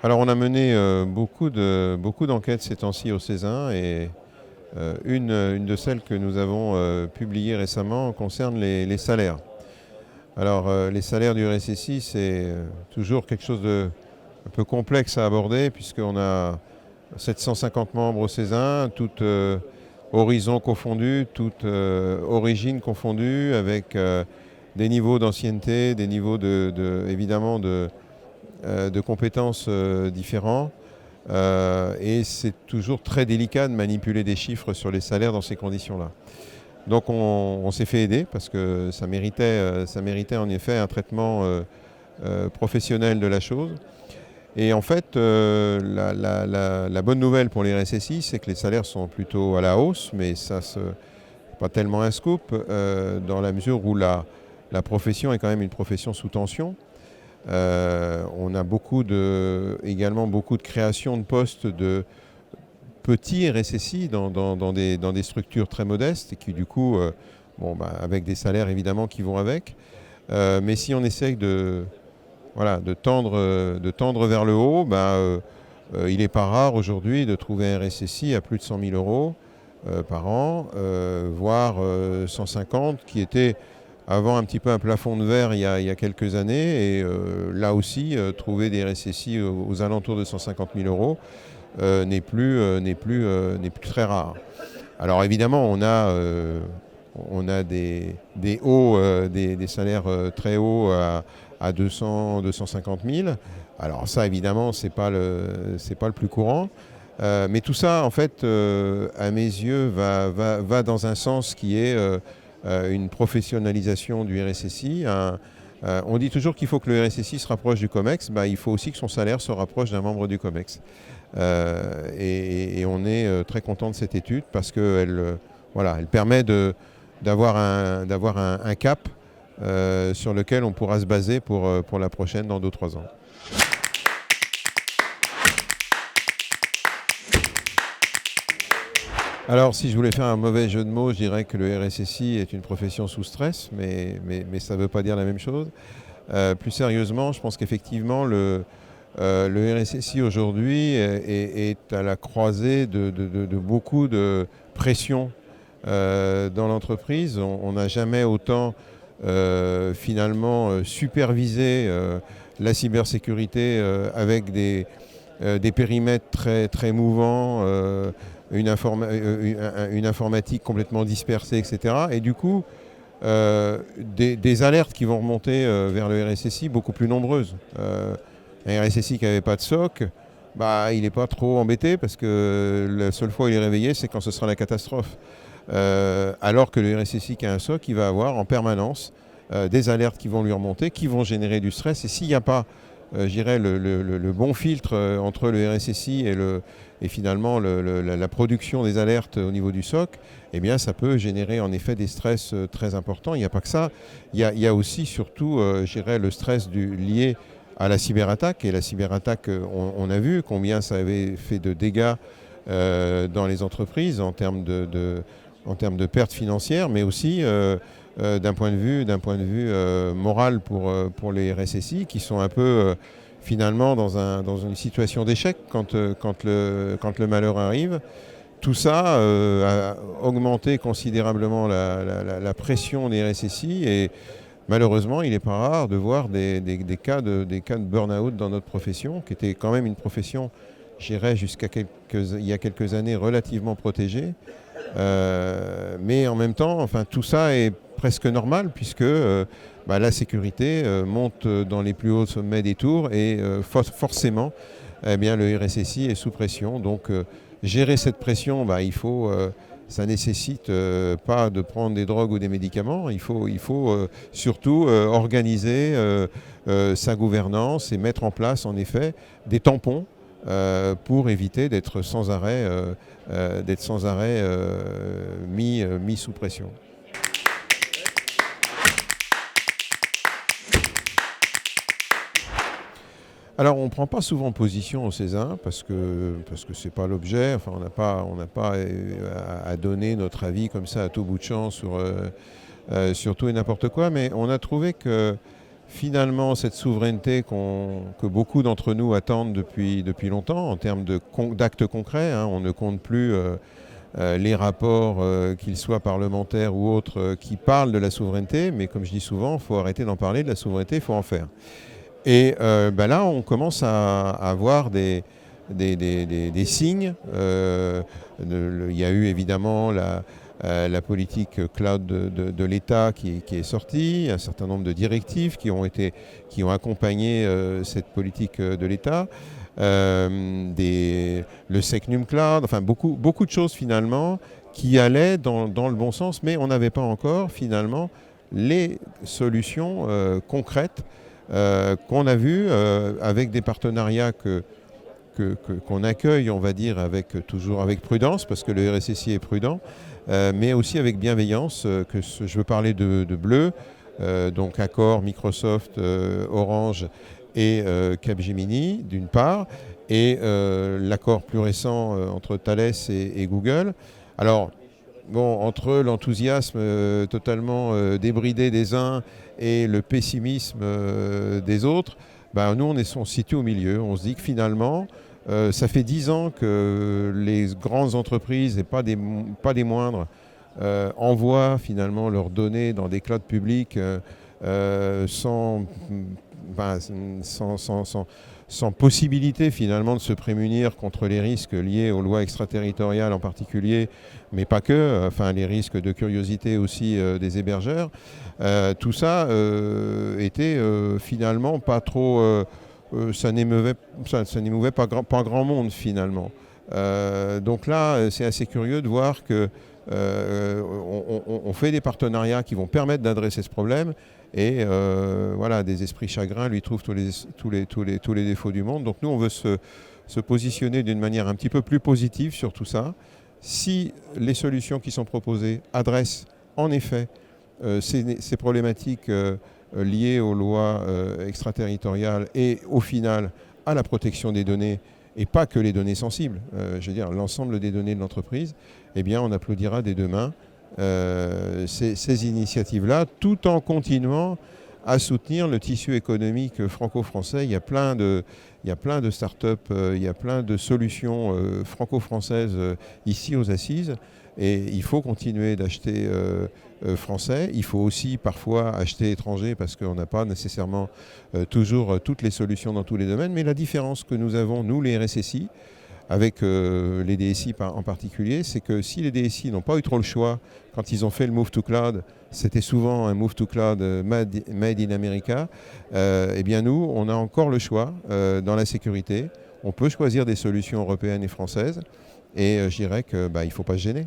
Alors on a mené beaucoup d'enquêtes ces temps-ci au Césin et une de celles que nous avons publiées récemment concerne les salaires. Alors les salaires du RSSI, c'est toujours quelque chose de un peu complexe à aborder puisqu'on a 750 membres au Césin, toutes horizons confondus, toutes origines confondues, avec des niveaux d'ancienneté, des niveaux évidemment de compétences différents. Et c'est toujours très délicat de manipuler des chiffres sur les salaires dans ces conditions-là. Donc on s'est fait aider parce que ça méritait en effet un traitement professionnel de la chose. Et en fait, la bonne nouvelle pour les RSSI, c'est que les salaires sont plutôt à la hausse, mais ça c'est pas tellement un scoop, dans la mesure où la profession est quand même une profession sous tension. On a également beaucoup de création de postes de petits RSSI dans des structures très modestes et qui du coup, avec des salaires évidemment qui vont avec. Mais si on essaye de tendre vers le haut, il n'est pas rare aujourd'hui de trouver un RSSI à plus de 100 000 euros par an, voire 150, qui était avant un petit peu un plafond de verre il y a quelques années. Et là aussi, trouver des RSSI aux alentours de 150 000 euros n'est plus très rare. Alors évidemment, on a des hauts, des salaires très hauts à 200, 250 000. Alors ça, évidemment, c'est pas le plus courant. Mais tout ça, en fait, à mes yeux, va dans un sens qui est une professionnalisation du RSSI. On dit toujours qu'il faut que le RSSI se rapproche du COMEX. Il faut aussi que son salaire se rapproche d'un membre du COMEX. Et on est très content de cette étude parce qu'elle elle permet d'avoir un cap sur lequel on pourra se baser pour la prochaine dans 2-3 ans. Alors, si je voulais faire un mauvais jeu de mots, je dirais que le RSSI est une profession sous stress, mais ça ne veut pas dire la même chose. Plus sérieusement, je pense qu'effectivement, le RSSI aujourd'hui est à la croisée de beaucoup de pression dans l'entreprise. On n'a jamais autant finalement supervisé la cybersécurité avec des périmètres très, très mouvants, une informatique complètement dispersée, etc. Et du coup, des alertes qui vont remonter vers le RSSI beaucoup plus nombreuses. Un RSSI qui n'avait pas de SOC, il n'est pas trop embêté parce que la seule fois où il est réveillé, c'est quand ce sera la catastrophe. Alors que le RSSI qui a un SOC, il va avoir en permanence des alertes qui vont lui remonter, qui vont générer du stress. Et s'il n'y a pas, je dirais, le bon filtre entre le RSSI et finalement la production des alertes au niveau du SOC, eh bien, ça peut générer en effet des stress très importants. Il n'y a pas que ça. Il y a aussi, surtout, je dirais, le stress lié à la cyberattaque. Et la cyberattaque, on a vu combien ça avait fait de dégâts dans les entreprises en termes de pertes financières, mais aussi d'un point de vue moral pour les RSSI qui sont un peu finalement dans une situation d'échec quand le malheur arrive. Tout ça a augmenté considérablement la pression des RSSI et malheureusement, il n'est pas rare de voir des cas de burn-out dans notre profession, qui était quand même une profession, je dirais, il y a quelques années, relativement protégée. Mais en même temps, tout ça est presque normal puisque la sécurité monte dans les plus hauts sommets des tours et forcément, eh bien, le RSSI est sous pression. Donc, gérer cette pression, ça nécessite pas de prendre des drogues ou des médicaments. Il faut surtout organiser sa gouvernance et mettre en place, en effet, des tampons pour éviter d'être sans arrêt, mis sous pression. Alors, on ne prend pas souvent position au Césin parce que ce n'est pas l'objet. Enfin, on n'a pas à donner notre avis comme ça à tout bout de champ sur tout et n'importe quoi. Mais on a trouvé que finalement cette souveraineté que beaucoup d'entre nous attendent depuis longtemps en termes d'actes concrets. Hein. On ne compte plus les rapports, qu'ils soient parlementaires ou autres, qui parlent de la souveraineté, mais comme je dis souvent, il faut arrêter d'en parler de la souveraineté, il faut en faire. Et là, on commence à avoir des signes. Il y a eu évidemment la politique cloud de l'État qui est sortie, un certain nombre de directives qui ont accompagné cette politique de l'État, le Secnum Cloud, enfin beaucoup de choses finalement qui allaient dans le bon sens, mais on n'avait pas encore finalement les solutions concrètes qu'on a vues avec des partenariats qu'on accueille, on va dire, toujours avec prudence, parce que le RSSI est prudent, mais aussi avec bienveillance. Je veux parler de Bleu, donc Accor, Microsoft, Orange et Capgemini, d'une part, et l'accord plus récent entre Thales et Google. Alors, bon, entre l'enthousiasme totalement débridé des uns et le pessimisme des autres, nous, on se situe au milieu. On se dit que finalement, ça fait 10 ans que les grandes entreprises, et pas des moindres, envoient finalement leurs données dans des clouds publics sans possibilité finalement de se prémunir contre les risques liés aux lois extraterritoriales en particulier, mais pas que, les risques de curiosité aussi des hébergeurs. Tout ça était finalement pas trop... ça n'émouvait pas grand monde finalement. Donc là, c'est assez curieux de voir que on fait des partenariats qui vont permettre d'adresser ce problème. Et des esprits chagrins lui trouvent tous les défauts du monde. Donc nous, on veut se positionner d'une manière un petit peu plus positive sur tout ça. Si les solutions qui sont proposées adressent en effet ces problématiques liées aux lois extraterritoriales et au final à la protection des données, et pas que les données sensibles, je veux dire l'ensemble des données de l'entreprise, eh bien on applaudira dès demain ces initiatives-là, tout en continuant à soutenir le tissu économique franco-français. Il y a plein de start-up, il y a plein de solutions franco-françaises ici aux Assises, et il faut continuer d'acheter français. Il faut aussi parfois acheter étranger parce qu'on n'a pas nécessairement toujours toutes les solutions dans tous les domaines, mais la différence que nous avons, nous les RSSI, avec les DSI en particulier, c'est que si les DSI n'ont pas eu trop le choix, quand ils ont fait le Move to Cloud, c'était souvent un Move to Cloud made in America, eh bien nous, on a encore le choix dans la sécurité. On peut choisir des solutions européennes et françaises, et je dirais qu'il ne faut pas se gêner.